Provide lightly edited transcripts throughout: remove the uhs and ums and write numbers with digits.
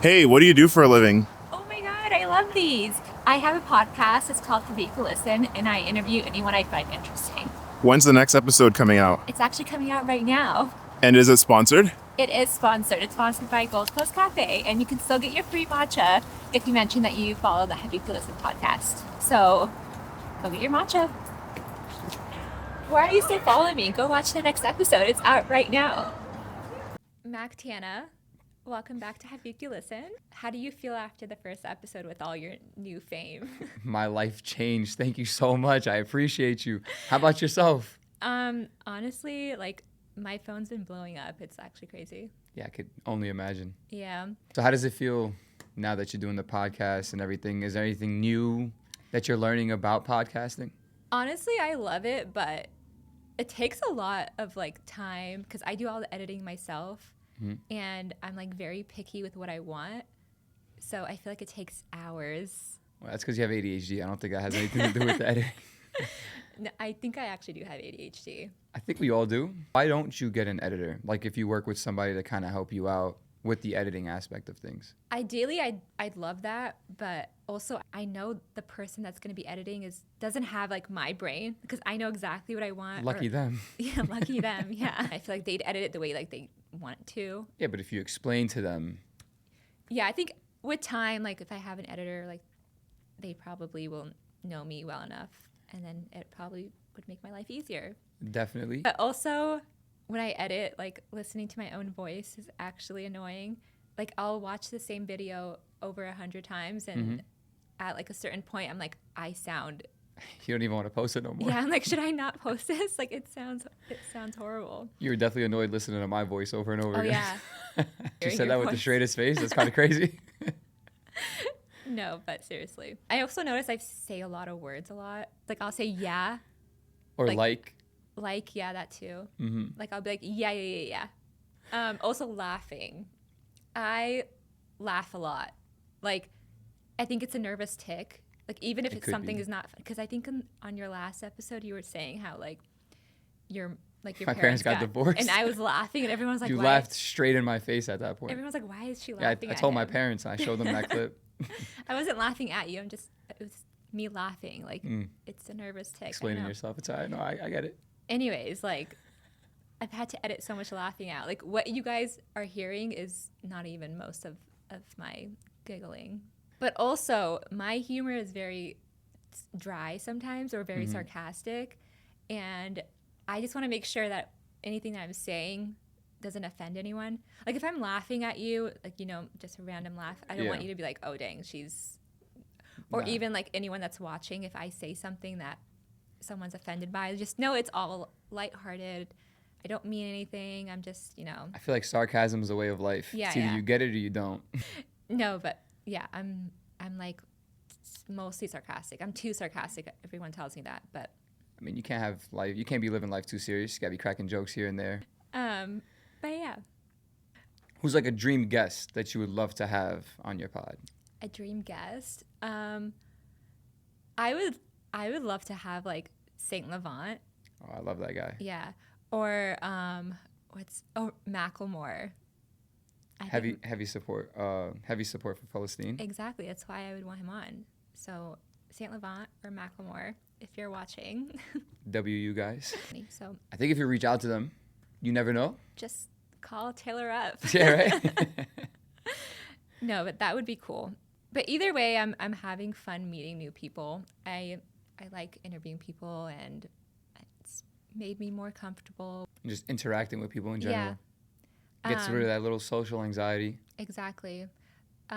Hey, what do you do for a living? Oh my God, I love these. I have a podcast. It's called Habibti Listen, and I interview anyone I find interesting. When's the next episode coming out? It's actually coming out right now. And is it sponsored? It is sponsored. It's sponsored by Gold Coast Cafe, and you can still get your free matcha if you mention that you follow the Habibti Listen podcast. So go get your matcha. Why are you still following me? Go watch the next episode. It's out right now. MackTana, welcome back to Habibti Listen. How do you feel after the first episode with all your new fame? My life changed. Thank you so much. I appreciate you. How about yourself? Honestly, like my phone's been blowing up. It's actually crazy. Yeah, I could only imagine. Yeah. So how does it feel now that you're doing the podcast and everything? Is there anything new that you're learning about podcasting? Honestly, I love it, but it takes a lot of like time because I do all the editing myself and I'm like very picky with what I want. So I feel like it takes hours. Well, that's because you have ADHD. I don't think that has anything to do with the editing. No, I think I actually do have ADHD. I think we all do. Why don't you get an editor? Like if you work with somebody to kind of help you out with the editing aspect of things. Ideally, I'd love that, but also I know the person that's going to be editing doesn't have like my brain because I know exactly what I want. Lucky them. Yeah, lucky them. Yeah, I feel like they'd edit it the way like they want it to. Yeah, but if you explain to them. Yeah, I think with time, like if I have an editor, like they probably will know me well enough, and then it probably would make my life easier. Definitely. But also, when I edit, like listening to my own voice is actually annoying. Like I'll watch the same video over 100 times, and at like a certain point, I'm like, I sound. You don't even want to post it no more. Yeah, I'm like, should I not post this? Like it sounds horrible. You were definitely annoyed listening to my voice over and over Oh again. yeah. You said that with the straightest face. That's kind of crazy. No, but seriously. I also notice I say a lot of words a lot. Like I'll say yeah. Or Like, yeah, that too. Like I'll be like, yeah. Also laughing. I laugh a lot. Like I think it's a nervous tick. Like even if it's something is not, because I think on your last episode you were saying how like your My parents got divorced. and I was laughing and everyone was like, You why? laughed straight in my face at that point. Everyone was like, why is she Yeah, laughing I at told my him? parents and I showed them that clip. I wasn't laughing at you. It was me laughing. Like it's a nervous tick. I Explaining know. yourself. It's all right. No, I get it. Anyways, like I've had to edit so much laughing out. Like what you guys are hearing is not even most of my giggling. But also my humor is very dry sometimes or very sarcastic. And I just want to make sure that anything that I'm saying doesn't offend anyone. Like if I'm laughing at you, like, just a random laugh, I don't want you to be like, oh, dang, she's... Or Nah. even like anyone that's watching, if I say something that someone's offended by, just know it's all lighthearted. I don't mean anything. I'm just, I feel like sarcasm is a way of life. Yeah, It's either yeah. you get it or you don't. No, but yeah, I'm like mostly sarcastic. I'm too sarcastic. Everyone tells me that, but I mean, you can't have life. You can't be living life too serious. You gotta be cracking jokes here and there. but yeah, Who's like a dream guest that you would love to have on your pod? a dream guest. I would love to have like Saint Levant. Oh, I love that guy. Yeah. Or Macklemore. Heavy support for Palestine. Exactly. That's why I would want him on. So Saint Levant or Macklemore, if you're watching. WU guys. So I think if you reach out to them, you never know. just call Taylor up. Yeah, right. No, but that would be cool. But either way, I'm having fun meeting new people. I like interviewing people, and it's made me more comfortable. Just interacting with people in general. Yeah. Gets rid of that little social anxiety. Exactly. But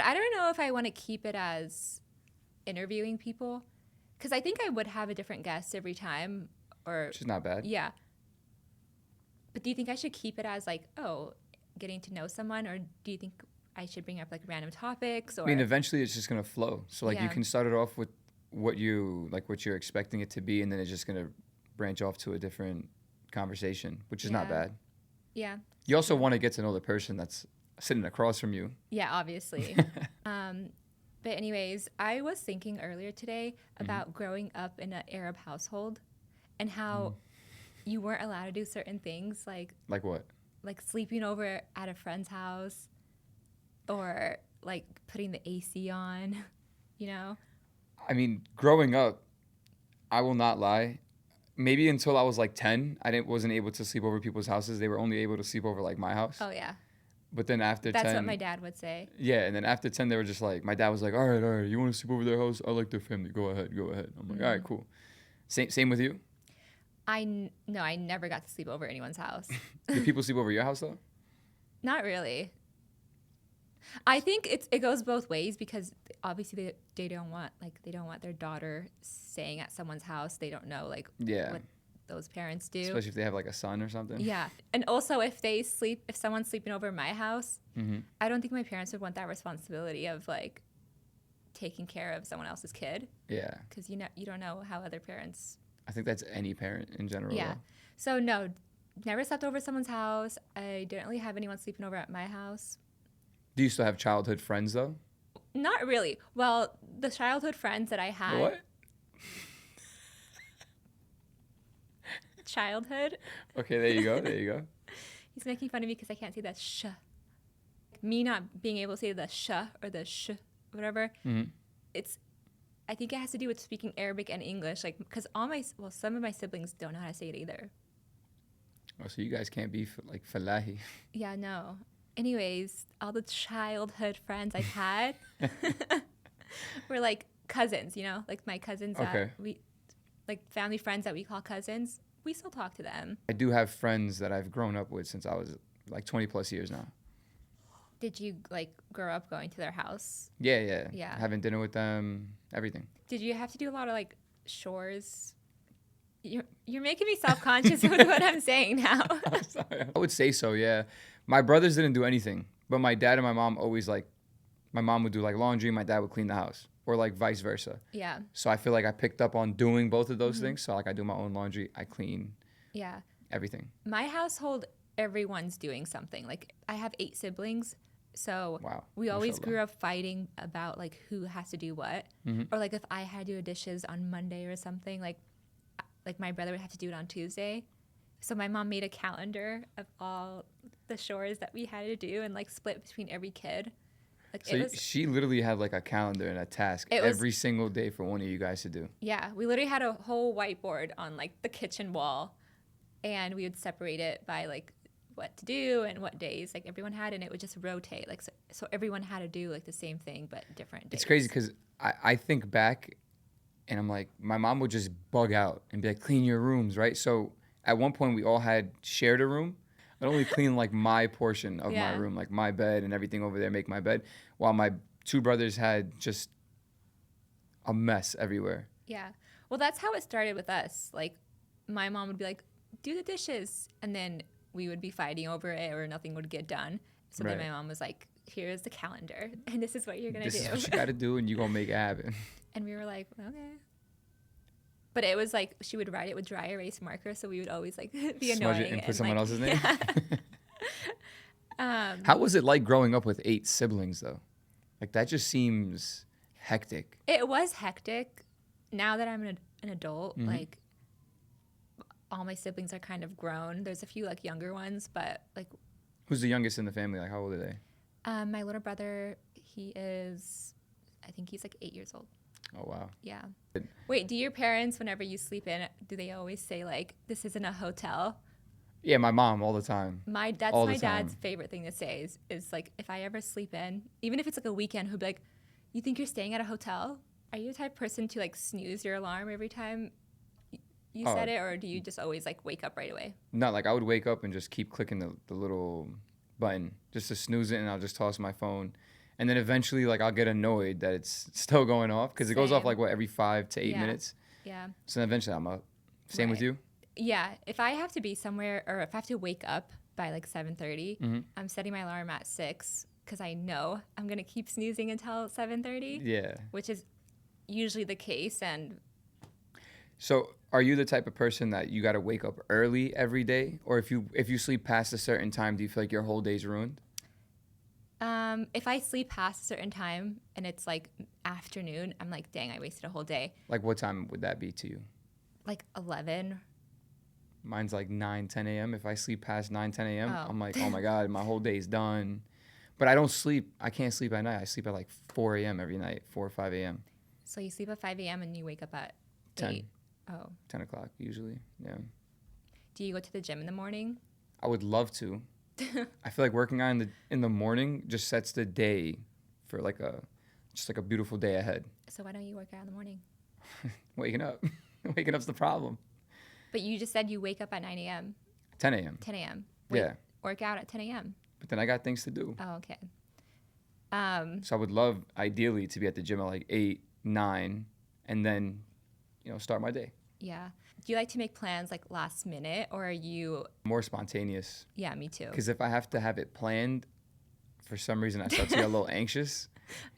I don't know if I want to keep it as interviewing people, because I think I would have a different guest every time. Which is not bad. Yeah. But do you think I should keep it as like, getting to know someone, or do you think I should bring up like random topics? Or I mean, eventually it's just gonna flow. So like you Yeah. can start it off with what you're expecting it to be, and then it's just gonna branch off to a different conversation, which is not Yeah. bad. Yeah. You also want to get to know the person that's sitting across from you. Yeah, obviously. But anyways, I was thinking earlier today about growing up in an Arab household and how you weren't allowed to do certain things, like Like what? sleeping over at a friend's house, or like putting the AC on, you know? I mean, growing up, I will not lie. Maybe until I was like 10, wasn't able to sleep over people's houses. They were only able to sleep over like my house. Oh, yeah. But then after That's 10, what my dad would say. yeah, and then after 10, they were just like, my dad was like, all right, you want to sleep over their house? I like their family. Go ahead. I'm like, all right, cool. Same with you? No, I never got to sleep over anyone's house. Do people sleep over your house though? Not really. I think it goes both ways because obviously they don't want their daughter staying at someone's house. They don't know like Yeah. what those parents do. Especially if they have like a son or something. Yeah. And also if someone's sleeping over my house, Mm-hmm. I don't think my parents would want that responsibility of like taking care of someone else's kid Yeah. because you don't know how other parents. I think that's any parent in general. Yeah. Though. So no, never slept over someone's house. I didn't really have anyone sleeping over at my house. Do you still have childhood friends though? Not really. Well, the childhood friends that I had. What? Childhood. Okay, there you go. He's making fun of me because I can't say that sh. Me not being able to say the sh or the sh, whatever. Mm-hmm. I think it has to do with speaking Arabic and English. Like, because some of my siblings don't know how to say it either. Oh, so you guys can't be like falahi. Yeah, no. Anyways, all the childhood friends I've had were like cousins, like my cousins Okay. that like family friends that we call cousins. We still talk to them. I do have friends that I've grown up with since I was like 20 plus years now. Did you like grow up going to their house? Yeah. Yeah. Having dinner with them, everything. Did you have to do a lot of like chores? You're making me self-conscious with what I'm saying now. I'm sorry. I would say so, yeah. My brothers didn't do anything, but my dad and my mom always my mom would do like laundry, my dad would clean the house, or like vice versa. Yeah. So I feel like I picked up on doing both of those things. So like I do my own laundry, I clean Yeah. everything. My household, everyone's doing something. Like I have 8 siblings. So Wow. we always Mashallah. grew up fighting about like who has to do what. Or like if I had to do dishes on Monday or something, like my brother would have to do it on Tuesday. So my mom made a calendar of all the chores that we had to do and like split between every kid. Like So she literally had like a calendar and a task every single day for one of you guys to do. Yeah, we literally had a whole whiteboard on like the kitchen wall, and we would separate it by like what to do and what days like everyone had, and it would just rotate. Like so everyone had to do like the same thing but different days. It's crazy because I think back and I'm like, my mom would just bug out and be like, clean your rooms, right? So at one point we all had shared a room. I'd only clean like my portion of my room, like my bed and everything over there, make my bed, while my 2 brothers had just a mess everywhere. Yeah. Well, that's how it started with us. Like my mom would be like, do the dishes, and then we would be fighting over it or nothing would get done. So then Right. my mom was like, here's the calendar and this is what you're going to This do. is what you got to do and you're going to make it happen. And we were like, okay. But it was like she would write it with dry erase marker, so we would always like be Smudge annoying it and put someone like, else's name. Yeah. How was it like growing up with 8 siblings though? Like that just seems hectic. It was hectic. Now that I'm an adult, like all my siblings are kind of grown. There's a few like younger ones, but like Who's the youngest in the family? Like how old are they? my little brother, I think he's like 8 years old. Oh wow. Yeah. Wait, do your parents, whenever you sleep in, do they always say like, this isn't a hotel? Yeah, my mom all the time. That's All the my dad's time. favorite thing to say is like, if I ever sleep in, even if it's like a weekend, he'll be like, you think you're staying at a hotel? Are you the type of person to like snooze your alarm every time you Oh. said it, or do you just always like wake up right away? Not like I would wake up and just keep clicking the little button just to snooze it, and I'll just toss my phone. And then eventually like I'll get annoyed that it's still going off because it goes off Same. like what, every 5 to 8 Yeah. minutes. Yeah. So then eventually I'm up. Same with Right. you? Yeah. If I have to be somewhere, or if I have to wake up by like 7:30, Mm-hmm. I'm setting my alarm at 6 because I know I'm going to keep snoozing until 7:30, Yeah. which is usually the case. And So are you the type of person that you got to wake up early every day? Or if you sleep past a certain time, do you feel like your whole day's ruined? if I sleep past a certain time and it's like afternoon, I'm like, dang, I wasted a whole day. Like what time would that be to you? Like 11. Mine's like 9, 10 a.m. If I sleep past 9, 10 a.m., Oh. I'm like, oh my God, my whole day's done. But I don't sleep. I can't sleep at night. I sleep at like 4 a.m. every night, 4 or 5 a.m. So you sleep at 5 a.m. and you wake up at 10. 8. Oh. 10 o'clock usually. Yeah. Do you go to the gym in the morning? I would love to. I feel like working out in the morning just sets the day for like a beautiful day ahead. So why don't you work out in the morning? Waking up. Waking up's the problem. But you just said you wake up at 9 a.m. 10 a.m. 10 a.m. Yeah. Work out at 10 a.m. But then I got things to do. Oh, okay. So I would love, ideally, to be at the gym at like 8, 9, and then, start my day. Yeah. Do you like to make plans like last minute, or are you? More spontaneous. Yeah, me too. Because if I have to have it planned, for some reason I start to get a little anxious.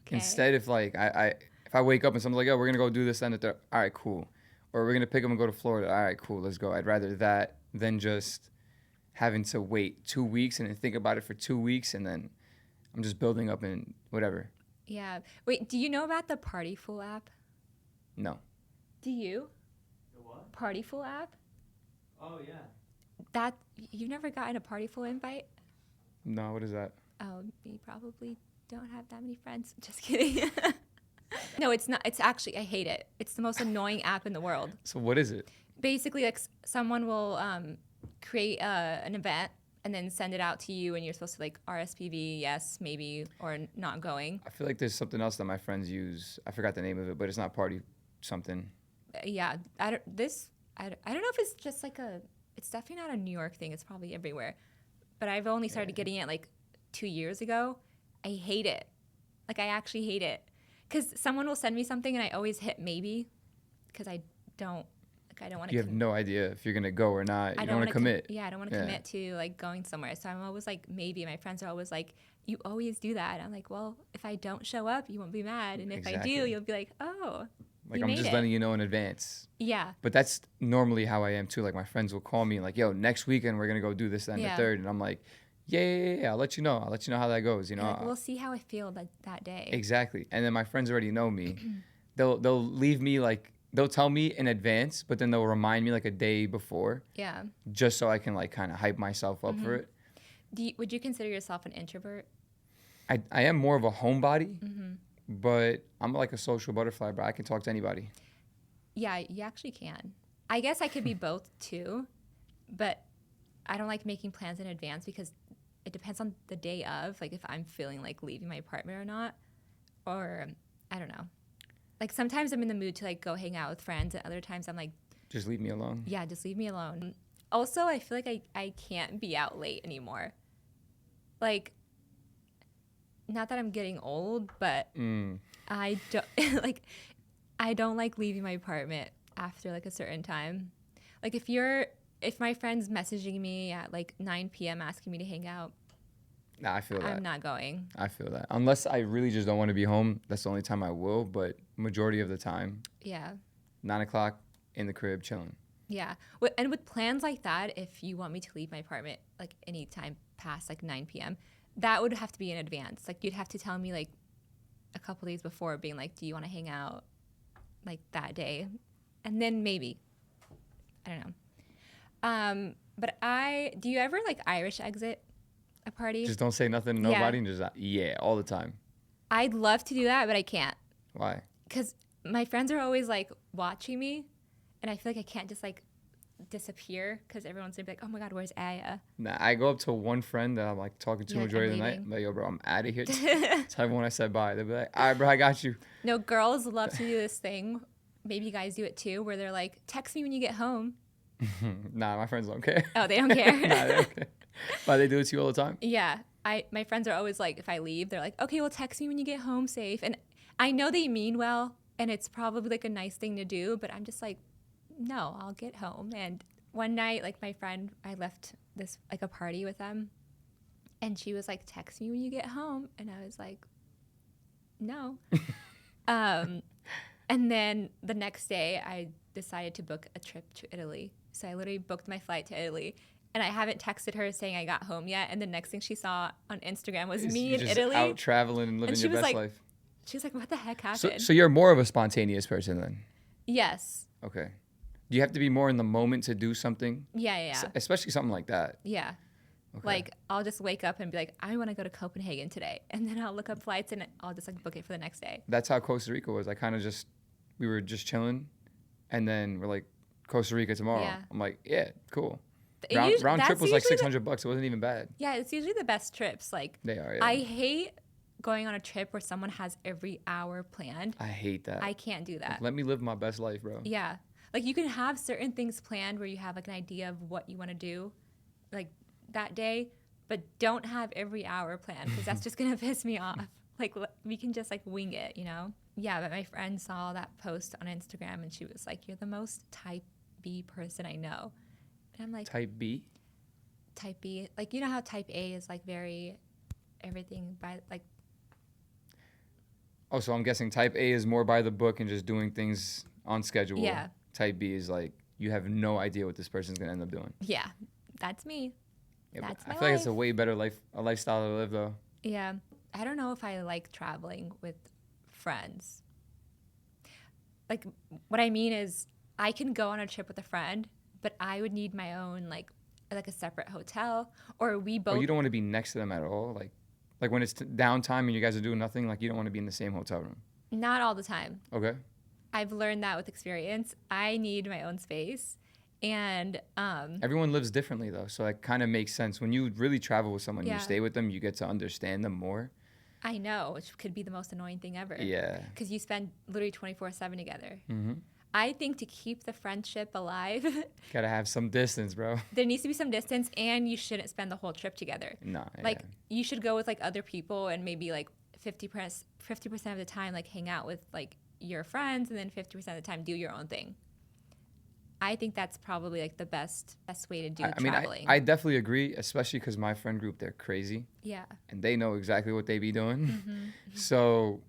Okay. Instead, if I wake up and someone's like, "Oh, we're gonna go do this," and all right, cool. Or we're gonna pick up and go to Florida. All right, cool, let's go. I'd rather that than just having to wait 2 weeks and then think about it for 2 weeks, and then I'm just building up and whatever. Yeah. Wait, do you know about the Partyful app? No. Do you? The what? Partyful app? Oh yeah. That you've never gotten a Partyful invite? No, what is that? Oh, you probably don't have that many friends. Just kidding. No, it's not. It's actually, I hate it. It's the most annoying app in the world. So what is it? Basically, like someone will create an event and then send it out to you, and you're supposed to like RSVP, yes, maybe, or not going. I feel like there's something else that my friends use. I forgot the name of it, but it's not party something. Yeah, I don't know if it's just like it's definitely not a New York thing. It's probably everywhere. But I've only started getting it like 2 years ago. I hate it. Like, I actually hate it. Because someone will send me something and I always hit maybe because I don't want to. You have no idea if you're gonna go or not. You don't want to commit. I don't want to commit to like going somewhere. So I'm always like maybe. My friends are always like, you always do that. I'm like, well, if I don't show up, you won't be mad, and if I do, you'll be like, oh. Like, I'm just letting you know in advance. Yeah. But that's normally how I am too. Like, my friends will call me like, yo, next weekend we're gonna go do this, that, and the third, and I'm like, yeah. I'll let you know. I'll let you know how that goes. Like, we'll see how I feel that day. Exactly. And then my friends already know me. They'll leave me like. They'll tell me in advance, but then they'll remind me like a day before. Yeah. Just so I can like kind of hype myself up for it. Would you consider yourself an introvert? I am more of a homebody, but I'm like a social butterfly, but I can talk to anybody. Yeah, you actually can. I guess I could be both too, but I don't like making plans in advance because it depends on the day of, like if I'm feeling like leaving my apartment or not, or I don't know. Like, sometimes I'm in the mood to, like, go hang out with friends, and other times I'm like... Just leave me alone. Yeah, just leave me alone. Also, I feel like I can't be out late anymore. Like, not that I'm getting old, but I don't... I don't like leaving my apartment after, like, a certain time. Like, if my friend's messaging me at, like, 9 p.m. asking me to hang out... Nah, I feel that. I'm not going. I feel that. Unless I really just don't want to be home, that's the only time I will. But majority of the time, 9 o'clock in the crib, chilling. Yeah. And with plans like that, if you want me to leave my apartment like any time past like 9 p.m., that would have to be in advance. Like, you'd have to tell me like a couple days before, being like, do you want to hang out like that day? And then maybe. I don't know. But do you ever like Irish exit a party? Just don't say nothing to nobody and just, all the time. I'd love to do that, but I can't. Why? Because my friends are always like watching me, and I feel like I can't just like disappear because everyone's gonna be like, oh my God, where's Aya? Nah, I go up to one friend that I'm like talking to majority of the night. I'm like, yo, bro, I'm out of here. Tell everyone I said bye. They'll be like, all right, bro, I got you. No, girls love to do this thing. Maybe you guys do it too, where they're like, text me when you get home. Nah, my friends don't care. Oh, they don't care? Nah, they don't care. But they do it to you all the time? Yeah. My friends are always like, if I leave, they're like, okay, well, text me when you get home safe. And I know they mean well, and it's probably like a nice thing to do, but I'm just like, no, I'll get home. And one night, like, my friend, I left this, like, a party with them, and she was like, text me when you get home. And I was like, no. And then the next day, I decided to book a trip to Italy. So I literally booked my flight to Italy. And I haven't texted her saying I got home yet. And the next thing she saw on Instagram was me in Italy. Out traveling and living your best life. She was like, what the heck happened? So you're more of a spontaneous person then? Yes. Okay. Do you have to be more in the moment to do something? Yeah. Especially something like that. Yeah. Okay. Like, I'll just wake up and be like, I want to go to Copenhagen today. And then I'll look up flights and I'll just like book it for the next day. That's how Costa Rica was. We were just chilling, and then we're like, Costa Rica tomorrow. Yeah. I'm like, yeah, cool. It Round usually- trip that's was like usually the- $600. It wasn't even bad. Yeah, it's usually the best trips. Like, They are. Yeah. I hate going on a trip where someone has every hour planned. I hate that. I can't do that. Like, let me live my best life, bro. Yeah. Like, you can have certain things planned where you have like an idea of what you want to do like that day, but don't have every hour planned because that's just going to piss me off. Like, we can just like wing it, you know? Yeah, but my friend saw that post on Instagram and she was like, you're the most type B person I know. And I'm like, Type B? type B? Like, you know how type A is like very everything by like, Oh, so I'm guessing type A is more by the book and just doing things on schedule. Yeah. Type B is like, you have no idea what this person's going to end up doing. yeah, that's me. Yeah, but That's I my feel like it's a life. way better lifestyle to live, though. Yeah. I don't know if I like traveling with friends. Like, what I mean is, I can go on a trip with a friend, but I would need my own, like a separate hotel, or we both. Oh, you don't want to be next to them at all? Like when it's downtime and you guys are doing nothing, like you don't want to be in the same hotel room. Not all the time. Okay. I've learned that with experience. I need my own space. And Everyone lives differently, though. So it kind of makes sense. When you really travel with someone, Yeah. you stay with them, you get to understand them more. I know, which could be the most annoying thing ever. Yeah. Because you spend literally 24/7 together. Mm-hmm. I think to keep the friendship alive, Got to have some distance, bro. there needs to be some distance, and you shouldn't spend the whole trip together. Nah. Like, yeah. you should go with like other people and maybe like 50% of the time like hang out with like your friends, and then 50% of the time do your own thing. I think that's probably like the best way to do traveling. I definitely agree, especially because my friend group, they're crazy Yeah. and they know exactly what they be doing. Mm-hmm. So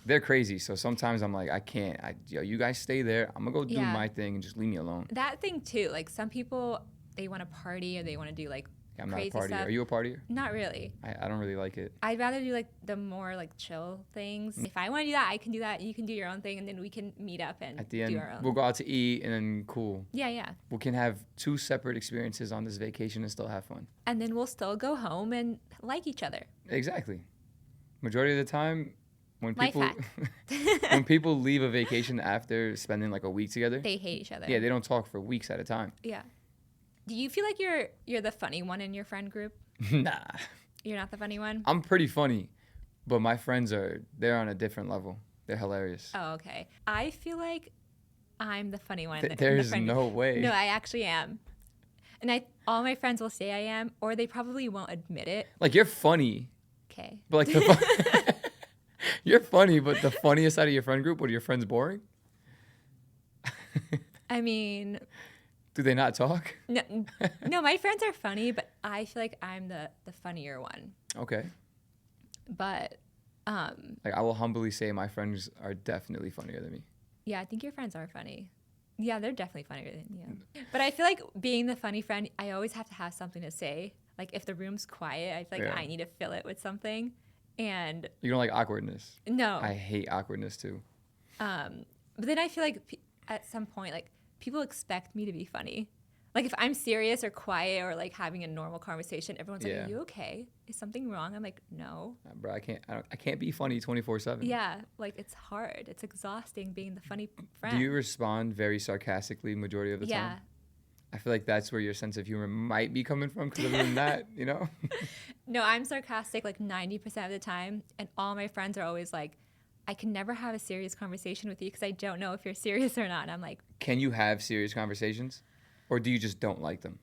they're crazy. So sometimes I'm like, I can't. You guys stay there. I'm going to go do Yeah. my thing and just leave me alone. That thing too. Like, some people, they want to party or they want to do like Yeah, I'm not a crazy partier. stuff. Are you a partier? Not really. I don't really like it. I'd rather do like the more like chill things. If I want to do that, I can do that. You can do your own thing, and then we can meet up and At the do end, our own. we'll go out to eat and then cool. Yeah. We can have 2 separate experiences on this vacation and still have fun. And then we'll still go home and like each other. Exactly. Majority of the time, when Life people hack. when people leave a vacation after spending like a week together, They hate each other. yeah, they don't talk for weeks at a time. Yeah. Do you feel like you're the funny one in your friend group? Nah, You're not the funny one? I'm pretty funny, but my friends they're on a different level. They're hilarious. Oh, okay. I feel like I'm the funny one. There's no way. No, I actually am. And all my friends will say I am, or they probably won't admit it. Like, you're funny, Okay. but like you're funny, but the funniest out of your friend group, what, are your friends boring? I mean, Do they not talk? no, my friends are funny, but I feel like I'm the funnier one. Okay. But Like, I will humbly say my friends are definitely funnier than me. yeah, I think your friends are funny. Yeah, they're definitely funnier than you. But I feel like being the funny friend, I always have to have something to say. Like, if the room's quiet, I feel like Yeah. I need to fill it with something. And You don't like awkwardness. no. I hate awkwardness too. But then I feel like at some point, like, people expect me to be funny. Like, if I'm serious or quiet or like having a normal conversation, everyone's like, Yeah. "Are you okay? Is something wrong?" I'm like, "No." Bro, I can't be funny 24/7. Yeah, like, it's hard. It's exhausting being the funny friend. Do you respond very sarcastically majority of the Yeah. time? I feel like that's where your sense of humor might be coming from, because other than that, you know? No, I'm sarcastic like 90% of the time, and all my friends are always like, "I can never have a serious conversation with you because I don't know if you're serious or not." And I'm like, Can you have serious conversations? Or do you just don't like them?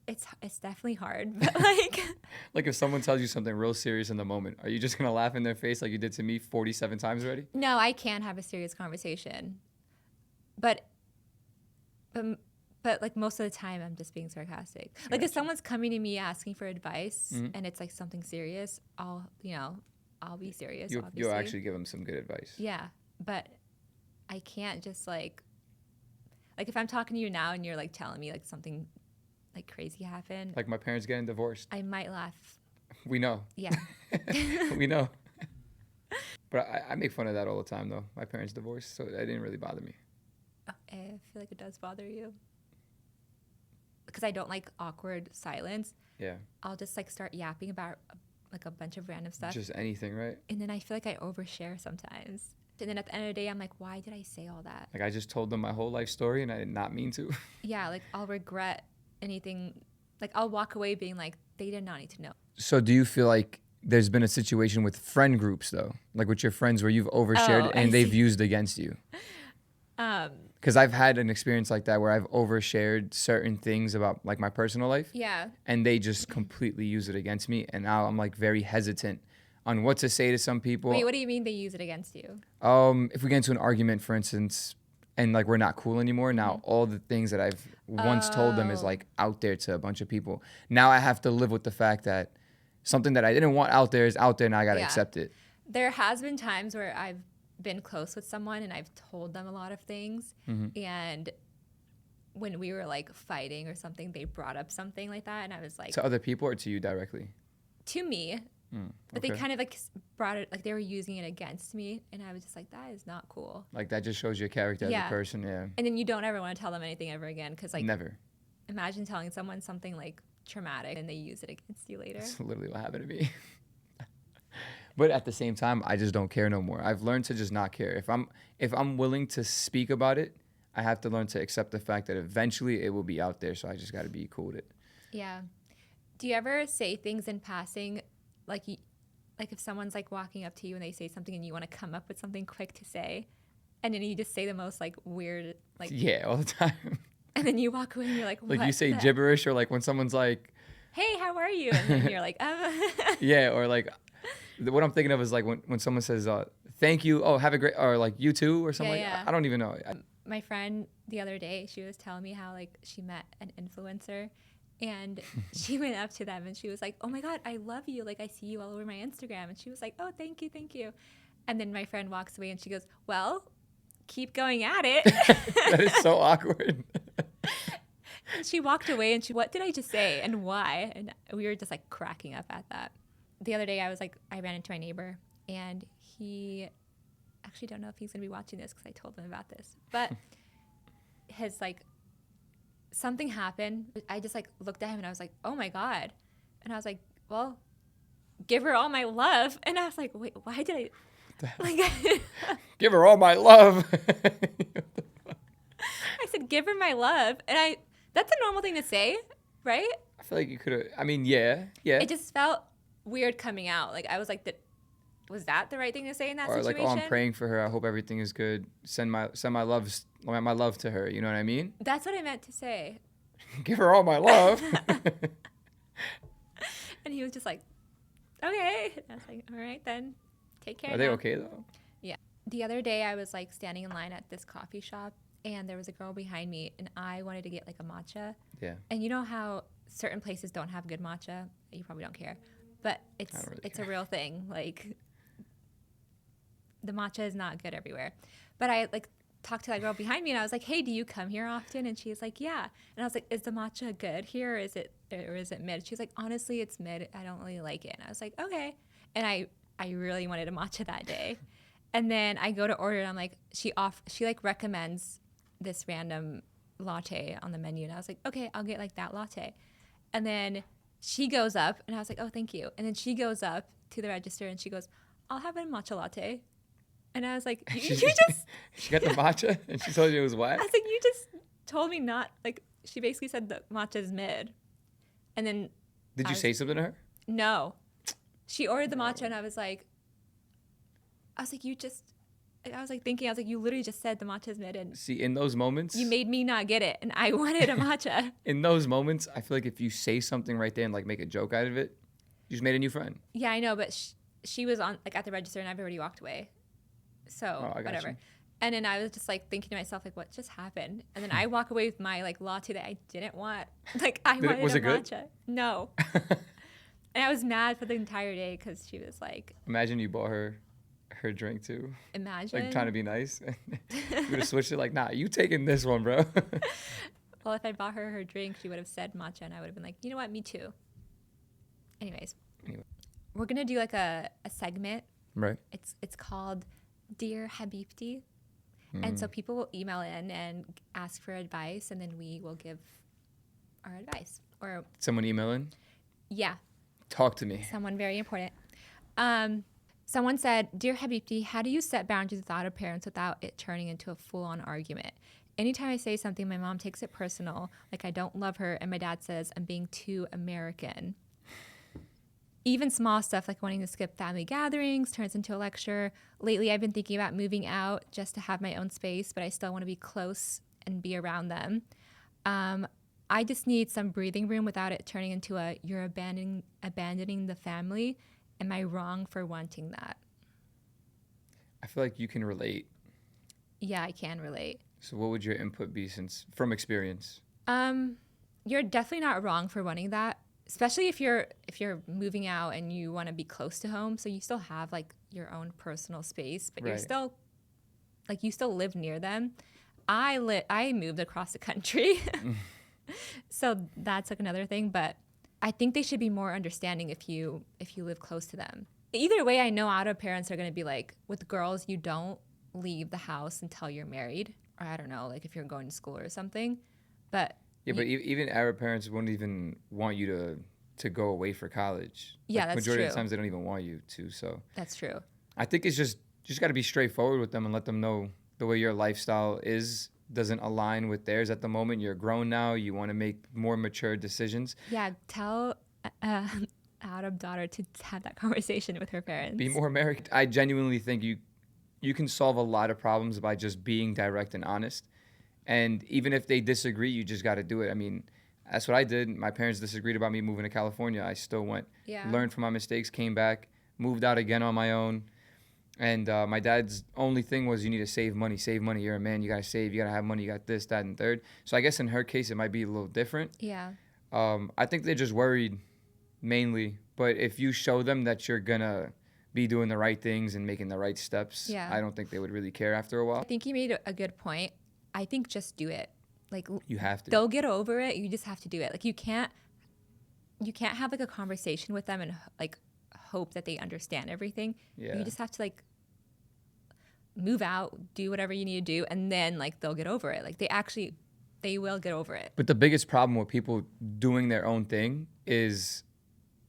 it's definitely hard, but like, Like, if someone tells you something real serious in the moment, are you just going to laugh in their face like you did to me 47 times already? no, I can have a serious conversation, but like most of the time, I'm just being sarcastic. Like, if someone's coming to me asking for advice and it's like something serious, I'll be serious. You'll obviously. actually give them some good advice. Yeah, but I can't just like if I'm talking to you now and you're like telling me like something like crazy happened, Like my parents getting divorced. I might laugh. We know. Yeah. We know. But I make fun of that all the time, though. My parents divorced, so that didn't really bother me. I feel like it does bother you because I don't like awkward silence. Yeah. I'll just like start yapping about like a bunch of random stuff. Just anything, right? And then I feel like I overshare sometimes. And then at the end of the day, I'm like, why did I say all that? Like I just told them my whole life story and I did not mean to. Yeah, like I'll regret anything. Like I'll walk away being like, they did not need to know. So do you feel like there's been a situation with friend groups though, like with your friends where you've overshared I and they've see. used against you? Because I've had an experience like that where I've overshared certain things about like my personal life. Yeah. And they just completely use it against me. And now I'm like very hesitant on what to say to some people. Wait, what do you mean they use it against you? If we get into an argument, for instance, and like we're not cool anymore, now all the things that I've once told them is like out there to a bunch of people. Now I have to live with the fact that something that I didn't want out there is out there and I got to accept it. There has been times where I've been close with someone and I've told them a lot of things. And when we were like fighting or something, they brought up something like that. And I was like, To other people or to you directly? to me, but they okay. kind of like brought it, like they were using it against me. And I was just like, that is not cool. Like that just shows your character as a person, yeah. And then you don't ever want to tell them anything ever again. Cause like, Never. imagine telling someone something like traumatic and they use it against you later. That's literally what happened to me. But at the same time, I just don't care no more. I've learned to just not care. If I'm willing to speak about it, I have to learn to accept the fact that eventually it will be out there. So I just got to be cool with it. Yeah. Do you ever say things in passing, like if someone's like walking up to you and they say something and you want to come up with something quick to say, and then you just say the most like weird, like Yeah, all the time. and then you walk away and you're like, Like what you say the- gibberish, or like when someone's like, hey, how are you? And then you're like, yeah, or like what I'm thinking of is like when someone says, thank you, oh, have a great, or like you too, or something Yeah, like yeah. I don't even know. My friend the other day, she was telling me how like she met an influencer and she went up to them and she was like, oh my God, I love you. Like I see you all over my Instagram. And she was like, oh, thank you, thank you. And then my friend walks away and she goes, well, keep going at it. That is so awkward. And she walked away and what did I just say and why? And we were just like cracking up at that. The other day I ran into my neighbor and he, actually don't know if he's going to be watching this because I told him about this, but his like, something happened. I just like looked at him and I was like, oh my God. And I was like, well, give her all my love. And I was like, wait, why did I, like, Give her all my love. I said, give her my love. And that's a normal thing to say, right? I feel like you could have, I mean, yeah. It just felt weird coming out. Like I was like, was that the right thing to say in that Or situation? like, oh, I'm praying for her. I hope everything is good. Send my love to her. You know what I mean? That's what I meant to say. Give her all my love. And he was just like, okay. And I was like, all right, then take care. Are they now." okay though? Yeah. The other day I was like standing in line at this coffee shop and there was a girl behind me and I wanted to get like a matcha. Yeah. And you know how certain places don't have good matcha? You probably don't care. But it's really a real thing. Like the matcha is not good everywhere. But I like talked to that girl behind me and I was like, hey, do you come here often? And she's like, yeah. And I was like, is the matcha good here or is it mid? She's like, honestly, it's mid. I don't really like it. And I was like, okay. And I really wanted a matcha that day. And then I go to order and I'm like, she like recommends this random latte on the menu. And I was like, okay, I'll get like that latte. And then she goes up and I was like, oh, thank you. And then she goes up to the register and she goes, I'll have a matcha latte. And I was like, you just... She got the matcha and she told you it was I what? was like, you just told me not... Like, she basically said the matcha is mid. And then... Did you say something to her? No. She ordered the matcha and I was like, you just... I was like thinking, you literally just said the matcha is mid and See, in those moments... you made me not get it and I wanted a matcha. In those moments, I feel like if you say something right there and like make a joke out of it, you just made a new friend. Yeah, I know, but she was on like at the register and I've already walked away. So I got whatever. you. And then I was just like thinking to myself, like, what just happened? And then I walk away with my like latte that I didn't want. Like wanted was a it good? matcha. No. And I was mad for the entire day because she was like, Imagine you bought her drink too. imagine. Like trying to be nice. You would have switched it like, nah, you taking this one, bro. Well, if I bought her drink, she would have said matcha and I would have been like, you know what? Me too. Anyways. Anyway. We're going to do like a segment. Right. It's called Dear Habibti. And so people will email in and ask for advice, and then we will give our advice. Or Someone email in? Yeah, Talk to me. someone very important. Someone said, "Dear Habibti, how do you set boundaries without a parent without it turning into a full-on argument? Anytime I say something, my mom takes it personal, like I don't love her, and my dad says I'm being too American. Even small stuff like wanting to skip family gatherings turns into a lecture. Lately, I've been thinking about moving out just to have my own space, but I still want to be close and be around them. I just need some breathing room without it turning into a you're abandoning the family. Am I wrong for wanting that?" I feel like you can relate. Yeah, I can relate. So what would your input be since from experience? You're definitely not wrong for wanting that, especially if you're moving out and you want to be close to home, so you still have like your own personal space, but you're Right. still like you still live near them. I moved across the country. So that's like another thing, but I think they should be more understanding if you live close to them. Either way, I know Arab parents are going to be like, with girls, you don't leave the house until you're married, or I don't know, like if you're going to school or something. But Yeah, but even Arab parents wouldn't even want you to go away for college. Yeah, Like, that's majority of true. the times they don't even want you to. So that's true. I think it's just got to be straightforward with them and let them know the way your lifestyle doesn't align with theirs at the moment. You're grown now. You want to make more mature decisions. Yeah, tell Arab daughter to have that conversation with her parents. Be more American. I genuinely think you can solve a lot of problems by just being direct and honest. And even if they disagree, you just got to do it. I mean, that's what I did. My parents disagreed about me moving to California. I still went, Yeah. learned from my mistakes, came back, moved out again on my own. And my dad's only thing was, you need to save money. Save money. You're a man. You got to save. You got to have money. You got this, that, and third. So I guess in her case, it might be a little different. Yeah. I think they're just worried mainly. But if you show them that you're going to be doing the right things and making the right steps, Yeah. I don't think they would really care after a I while. think you made a good point. I think just do it. Like You have to. they'll get over it. You just have to do it. Like you can't have like a conversation with them and like hope that they understand everything. Yeah. You just have to like move out, do whatever you need to do, and then like they'll get over it. Like they will get over it. But the biggest problem with people doing their own thing is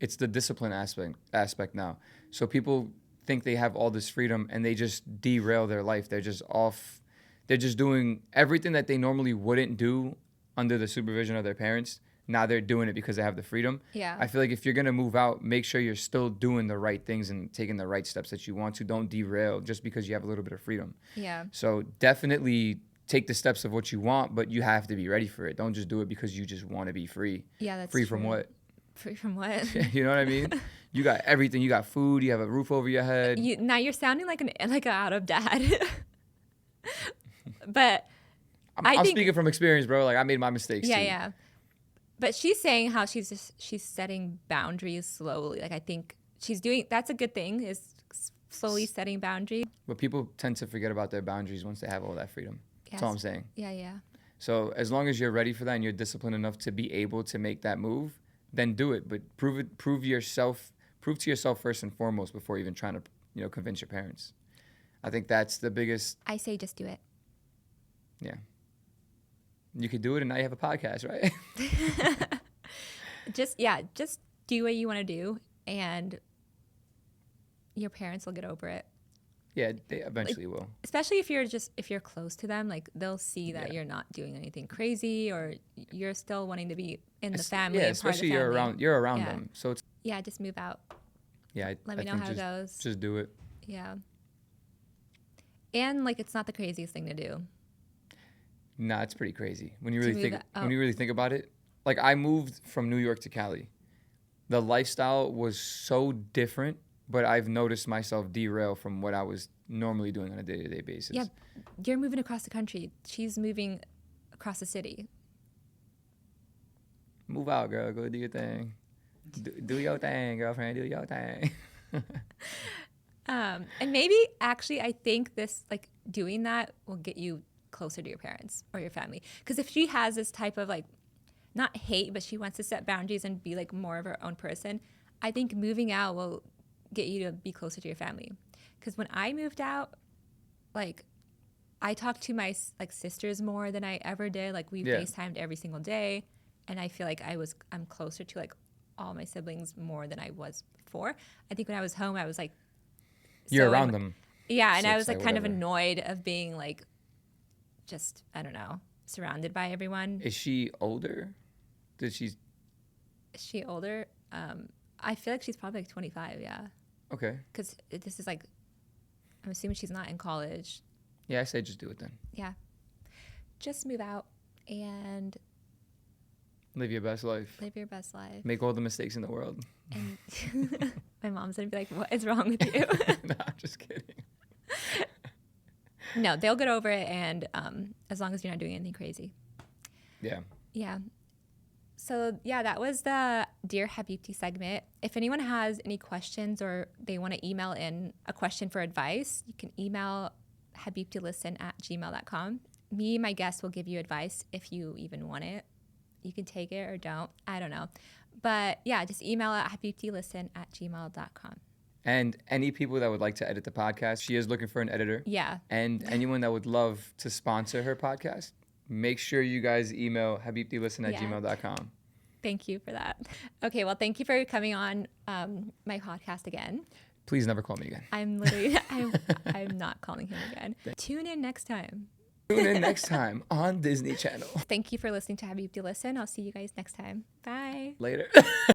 it's the discipline aspect now. So people think they have all this freedom and they just derail their life. They're just off. They're just doing everything that they normally wouldn't do under the supervision of their parents. Now they're doing it because they have the freedom. Yeah. I feel like if you're going to move out, make sure you're still doing the right things and taking the right steps that you want to. Don't derail just because you have a little bit of freedom. Yeah. So definitely take the steps of what you want, but you have to be ready for it. Don't just do it because you just want to be free. Yeah, that's free from true. what? Free from what? You know what I mean? You got everything. You got food. You have a roof over your head. Now you're sounding like an Arab dad. But I'm think- speaking from experience, bro. Like I made my mistakes yeah, too. yeah. But she's saying how she's setting boundaries slowly. Like I think she's doing that's a good thing is slowly setting boundaries. But people tend to forget about their boundaries once they have all that freedom. That's all I'm saying. Yeah, yeah. So as long as you're ready for that and you're disciplined enough to be able to make that move, then do it. But prove to yourself first and foremost before even trying to convince your parents. I think that's the biggest. I say just do it. Yeah. You could do it and now you have a podcast, right? Just do what you want to do and your parents will get over it. Yeah, they eventually will. Especially if you're close to them, like they'll see that you're not doing anything crazy or you're still wanting to be in the family. Yeah, and part of the especially you're around Yeah. them. So it's Yeah, just move out. yeah. Let me know think how it goes. Just do it. Yeah. And like it's not the craziest thing to do. Nah, it's pretty crazy when you To really move think out. when you really think about it. Like I moved from New York to Cali. The lifestyle was so different, but I've noticed myself derail from what I was normally doing on a day-to-day basis. Yeah, you're moving across the country. She's moving across the city. Move out, girl. Go do your thing. Do your thing, girlfriend. Do your thing. And maybe actually, I think this like doing that will get you closer to your parents or your family. Because if she has this type of like, not hate, but she wants to set boundaries and be like more of her own person, I think moving out will get you to be closer to your family. Because when I moved out, like I talked to my like sisters more than I ever did. Like we Yeah. FaceTimed every single day, and I feel like I'm closer to like all my siblings more than I was before. I think when I was home, I was like, You're so around them. Yeah, and I 6, was like kind of whatever. annoyed of being like, just I don't know, surrounded by everyone. Is she older? Did she? Is she older? I feel like she's probably like 25. Yeah, Okay. because this is like, I'm assuming she's not in college. Yeah, I say just do it then. Yeah, just move out and Live your best life. live your best life. Make all the mistakes in the world. And my mom's gonna be like, "What is wrong with you?" No, I'm just kidding. No, they'll get over it, and as long as you're not doing anything crazy. Yeah. Yeah. So yeah, that was the Dear Habibti segment. If anyone has any questions or they want to email in a question for advice, you can email habibtilisten@gmail.com. Me, my guest, will give you advice if you even want it. You can take it or don't. I don't know. But yeah, just email at habibtilisten@gmail.com. And any people that would like to edit the podcast, she is looking for an editor. Yeah. And anyone that would love to sponsor her podcast, make sure you guys email habibtilisten@gmail.com. Thank you for that. Okay, well, thank you for coming on my podcast again. Please never call me again. I'm literally, I'm not calling him again. Tune in next time. Tune in next time on Disney Channel. Thank you for listening to Habibti Listen. I'll see you guys next time. Bye. Later.